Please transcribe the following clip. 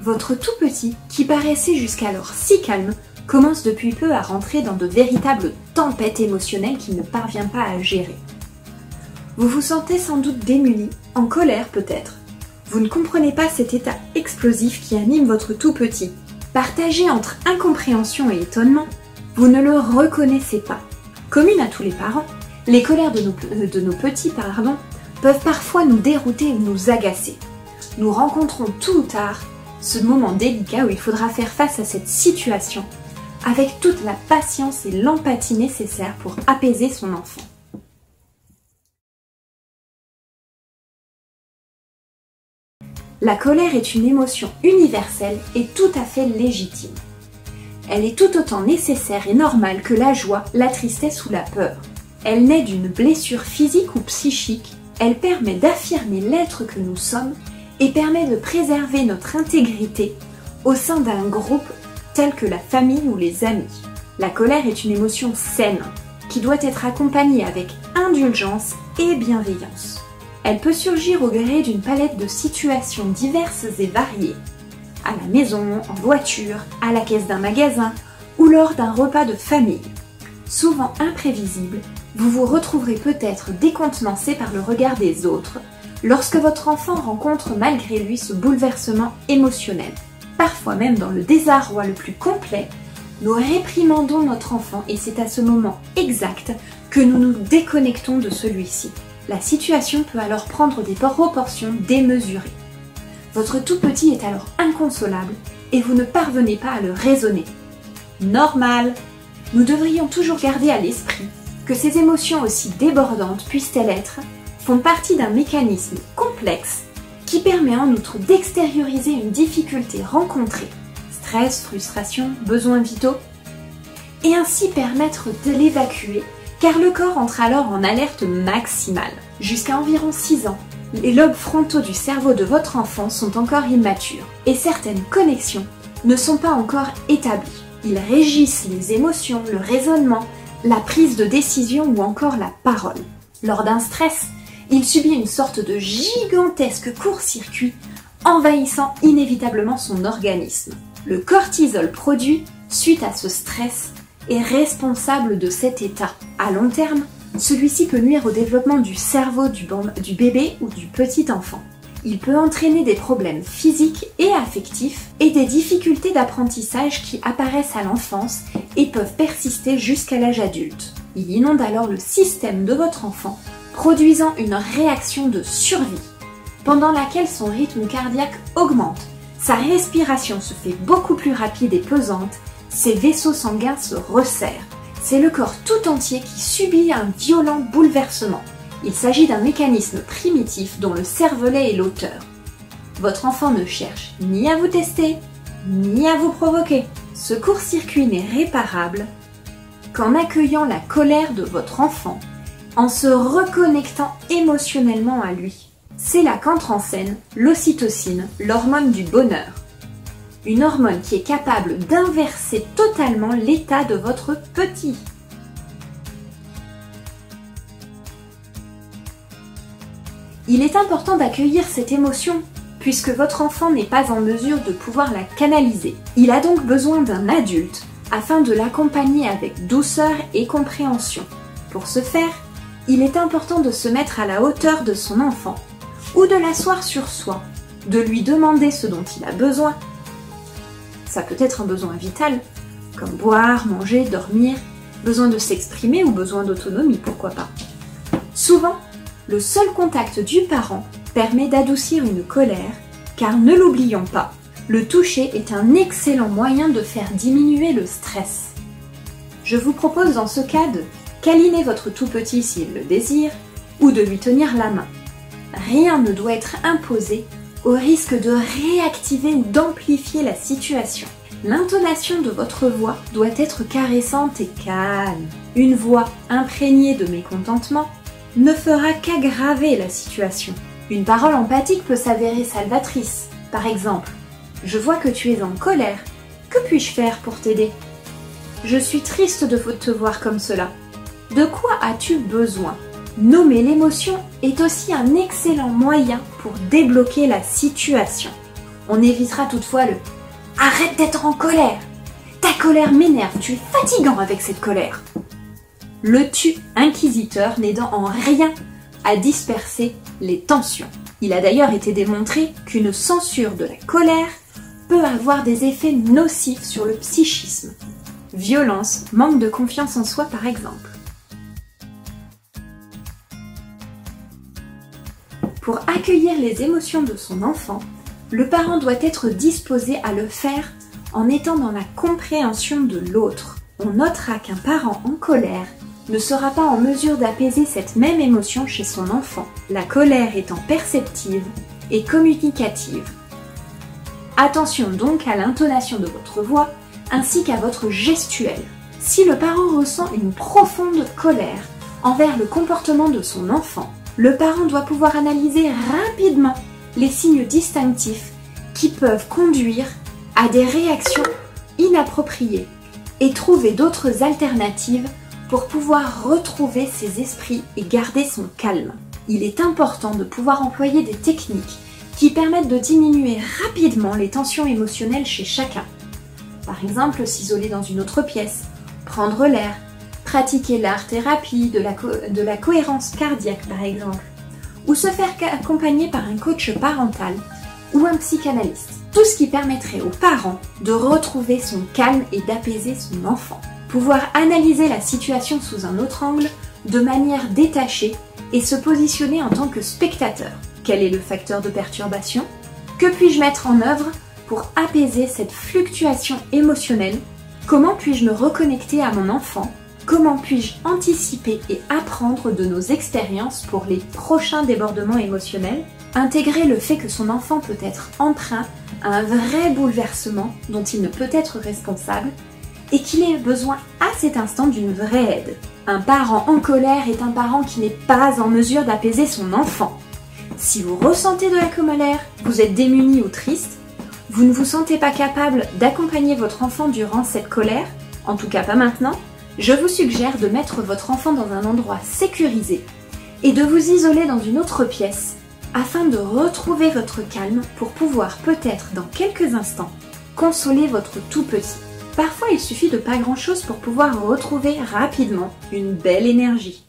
Votre tout petit, qui paraissait jusqu'alors si calme, commence depuis peu à rentrer dans de véritables tempêtes émotionnelles qu'il ne parvient pas à gérer. Vous vous sentez sans doute démuni, en colère peut-être. Vous ne comprenez pas cet état explosif qui anime votre tout petit. Partagé entre incompréhension et étonnement, vous ne le reconnaissez pas. Commune à tous les parents, les colères de nos petits peuvent parfois nous dérouter ou nous agacer. Nous rencontrons tôt ou tard ce moment délicat où il faudra faire face à cette situation avec toute la patience et l'empathie nécessaires pour apaiser son enfant. La colère est une émotion universelle et tout à fait légitime. Elle est tout autant nécessaire et normale que la joie, la tristesse ou la peur. Elle naît d'une blessure physique ou psychique, elle permet d'affirmer l'être que nous sommes et permet de préserver notre intégrité au sein d'un groupe tel que la famille ou les amis. La colère est une émotion saine qui doit être accompagnée avec indulgence et bienveillance. Elle peut surgir au gré d'une palette de situations diverses et variées, à la maison, en voiture, à la caisse d'un magasin ou lors d'un repas de famille. Souvent imprévisible, vous vous retrouverez peut-être décontenancé par le regard des autres lorsque votre enfant rencontre malgré lui ce bouleversement émotionnel. Parfois même dans le désarroi le plus complet, nous réprimandons notre enfant et c'est à ce moment exact que nous nous déconnectons de celui-ci. La situation peut alors prendre des proportions démesurées. Votre tout petit est alors inconsolable et vous ne parvenez pas à le raisonner. Normal! Nous devrions toujours garder à l'esprit que ces émotions aussi débordantes puissent-elles être, font partie d'un mécanisme complexe qui permet en outre d'extérioriser une difficulté rencontrée, stress, frustration, besoins vitaux, et ainsi permettre de l'évacuer car le corps entre alors en alerte maximale. Jusqu'à environ 6 ans, les lobes frontaux du cerveau de votre enfant sont encore immatures et certaines connexions ne sont pas encore établies. Ils régissent les émotions, le raisonnement, la prise de décision ou encore la parole. Lors d'un stress, il subit une sorte de gigantesque court-circuit envahissant inévitablement son organisme. Le cortisol produit suite à ce stress est responsable de cet état. À long terme, celui-ci peut nuire au développement du cerveau du bébé ou du petit enfant. Il peut entraîner des problèmes physiques et affectifs et des difficultés d'apprentissage qui apparaissent à l'enfance et peuvent persister jusqu'à l'âge adulte. Il inonde alors le système de votre enfant, produisant une réaction de survie, pendant laquelle son rythme cardiaque augmente, sa respiration se fait beaucoup plus rapide et pesante, ses vaisseaux sanguins se resserrent. C'est le corps tout entier qui subit un violent bouleversement. Il s'agit d'un mécanisme primitif dont le cervelet est l'auteur. Votre enfant ne cherche ni à vous tester, ni à vous provoquer. Ce court-circuit n'est réparable qu'en accueillant la colère de votre enfant, en se reconnectant émotionnellement à lui. C'est là qu'entre en scène l'ocytocine, l'hormone du bonheur. Une hormone qui est capable d'inverser totalement l'état de votre petit. Il est important d'accueillir cette émotion, puisque votre enfant n'est pas en mesure de pouvoir la canaliser. Il a donc besoin d'un adulte, afin de l'accompagner avec douceur et compréhension. Pour ce faire, il est important de se mettre à la hauteur de son enfant, ou de l'asseoir sur soi, de lui demander ce dont il a besoin. Ça peut être un besoin vital, comme boire, manger, dormir, besoin de s'exprimer ou besoin d'autonomie, pourquoi pas. Souvent, le seul contact du parent permet d'adoucir une colère, car ne l'oublions pas, le toucher est un excellent moyen de faire diminuer le stress. Je vous propose dans ce cas de câliner votre tout petit s'il le désire, ou de lui tenir la main. Rien ne doit être imposé au risque de réactiver ou d'amplifier la situation. L'intonation de votre voix doit être caressante et calme. Une voix imprégnée de mécontentement ne fera qu'aggraver la situation. Une parole empathique peut s'avérer salvatrice. Par exemple, « Je vois que tu es en colère. Que puis-je faire pour t'aider ? Je suis triste de te voir comme cela. De quoi as-tu besoin ?» Nommer l'émotion est aussi un excellent moyen pour débloquer la situation. On évitera toutefois le « Arrête d'être en colère ! Ta colère m'énerve, tu es fatigant avec cette colère !» Le tu inquisiteur n'aidant en rien à disperser les tensions. Il a d'ailleurs été démontré qu'une censure de la colère peut avoir des effets nocifs sur le psychisme. Violence, manque de confiance en soi par exemple. Pour accueillir les émotions de son enfant, le parent doit être disposé à le faire en étant dans la compréhension de l'autre. On notera qu'un parent en colère ne sera pas en mesure d'apaiser cette même émotion chez son enfant, la colère étant perceptive et communicative. Attention donc à l'intonation de votre voix ainsi qu'à votre gestuelle. Si le parent ressent une profonde colère envers le comportement de son enfant, le parent doit pouvoir analyser rapidement les signes distinctifs qui peuvent conduire à des réactions inappropriées et trouver d'autres alternatives pour pouvoir retrouver ses esprits et garder son calme. Il est important de pouvoir employer des techniques qui permettent de diminuer rapidement les tensions émotionnelles chez chacun. Par exemple, s'isoler dans une autre pièce, prendre l'air, pratiquer l'art-thérapie, de la cohérence cardiaque par exemple, ou se faire accompagner par un coach parental ou un psychanalyste. Tout ce qui permettrait aux parents de retrouver son calme et d'apaiser son enfant. Pouvoir analyser la situation sous un autre angle, de manière détachée, et se positionner en tant que spectateur. Quel est le facteur de perturbation? Que puis-je mettre en œuvre pour apaiser cette fluctuation émotionnelle? Comment puis-je me reconnecter à mon enfant? Comment puis-je anticiper et apprendre de nos expériences pour les prochains débordements émotionnels? Intégrer le fait que son enfant peut être emprunt à un vrai bouleversement dont il ne peut être responsable et qu'il ait besoin à cet instant d'une vraie aide. Un parent en colère est un parent qui n'est pas en mesure d'apaiser son enfant. Si vous ressentez de la colère, vous êtes démuni ou triste, vous ne vous sentez pas capable d'accompagner votre enfant durant cette colère, en tout cas pas maintenant, je vous suggère de mettre votre enfant dans un endroit sécurisé et de vous isoler dans une autre pièce afin de retrouver votre calme pour pouvoir peut-être dans quelques instants consoler votre tout petit. Parfois il suffit de pas grand chose pour pouvoir retrouver rapidement une belle énergie.